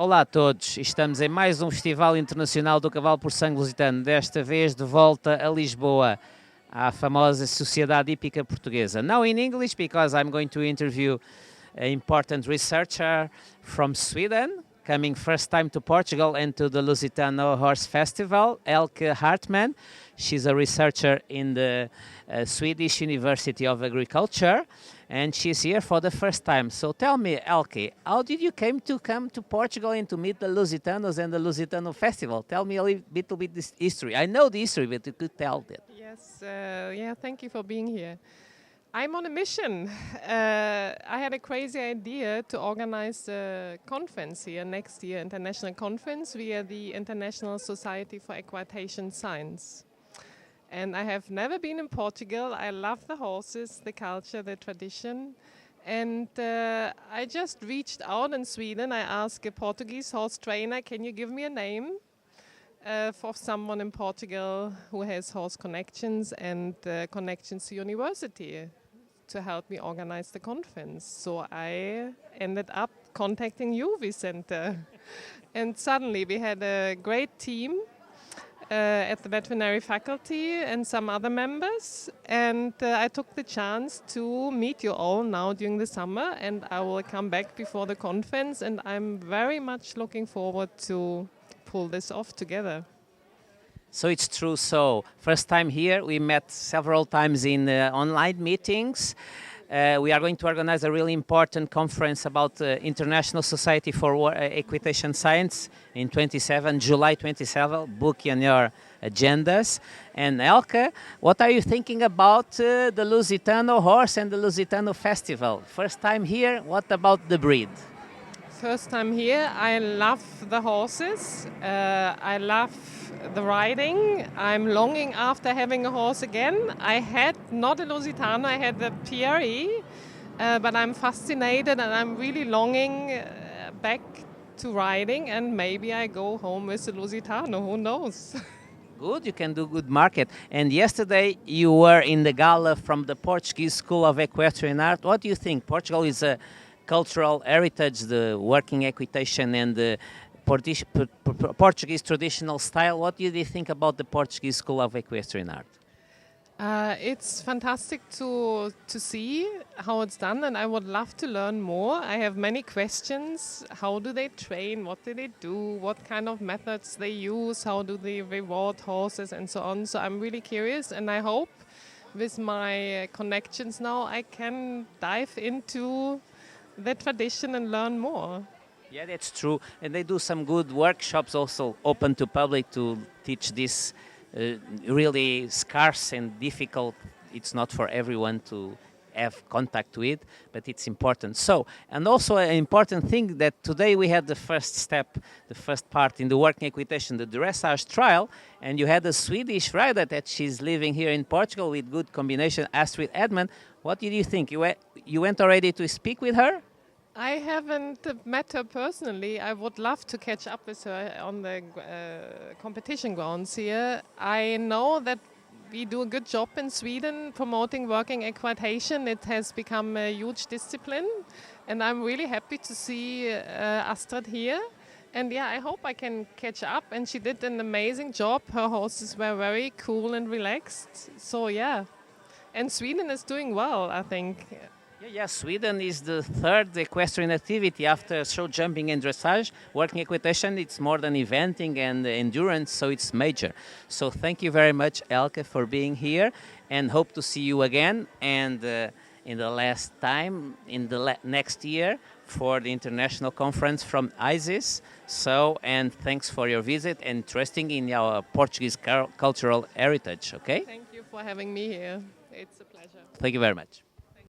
Olá a todos, estamos em mais um Festival Internacional do Cavalo por Sangue Lusitano, desta vez de volta a Lisboa, à famosa Sociedade Hípica Portuguesa. Now in English, because I'm going to interview an important researcher from Sweden, coming first time to Portugal and to the Lusitano Horse Festival, Elke Hartman. She's a researcher in the Swedish University of Agriculture, and she's here for the first time. So tell me, Elke, how did you come to Portugal and to meet the Lusitanos and the Lusitano Festival? Tell me a little bit this history. I know the history, but you could tell it. Yes, thank you for being here. I'm on a mission. I had a crazy idea to organize a conference here next year, international conference via the International Society for Equitation Science. And I have never been in Portugal. I love the horses, the culture, the tradition. And I just reached out in Sweden. I asked a Portuguese horse trainer, can you give me a name for someone in Portugal who has horse connections and connections to university to help me organize the conference. So I ended up contacting you, Vicente. And suddenly we had a great team at the veterinary faculty and some other members. And I took the chance to meet you all now during the summer, and I will come back before the conference, and I'm very much looking forward to pull this off together. So it's true. So first time here, we met several times in online meetings. We are going to organize a really important conference about International Society for Equitation Science in July 27. Book in your agendas. And Elke, what are you thinking about the Lusitano horse and the Lusitano Festival? First time here, what about the breed? First time here, I love the horses. I love the riding. I'm longing after having a horse again. I had not a Lusitano, I had the PRE, but I'm fascinated and I'm really longing back to riding, and maybe I go home with a Lusitano, who knows? Good, you can do good market. And yesterday you were in the gala from the Portuguese School of Equestrian Art. What do you think? Portugal is a cultural heritage, the working equitation and the Portuguese traditional style. What do you think about the Portuguese School of Equestrian Art? It's fantastic to see how it's done, and I would love to learn more. I have many questions. How do they train? What do they do? What kind of methods they use? How do they reward horses and so on? So I'm really curious, and I hope with my connections now I can dive into the tradition and learn more. Yeah, that's true. And they do some good workshops also open to public to teach this really scarce and difficult. It's not for everyone to have contact with, but it's important. So, and also an important thing that today we had the first step, the first part in the working equitation, the dressage trial, and you had a Swedish rider that she's living here in Portugal with good combination, Astrid Edman. What did you think? You went already to speak with her? I haven't met her personally. I would love to catch up with her on the competition grounds here. I know that we do a good job in Sweden promoting working equitation. It has become a huge discipline, and I'm really happy to see Astrid here. And yeah, I hope I can catch up, and she did an amazing job. Her horses were very cool and relaxed. So yeah, and Sweden is doing well, I think. Yeah, Sweden is the third equestrian activity after show jumping and dressage. Working equitation, it's more than eventing and endurance, so it's major. So thank you very much, Elke, for being here, and hope to see you again. And in the last time, in the next year, for the international conference from ISIS. So, and thanks for your visit and trusting in our Portuguese cultural heritage, okay? Thank you for having me here. It's a pleasure. Thank you very much.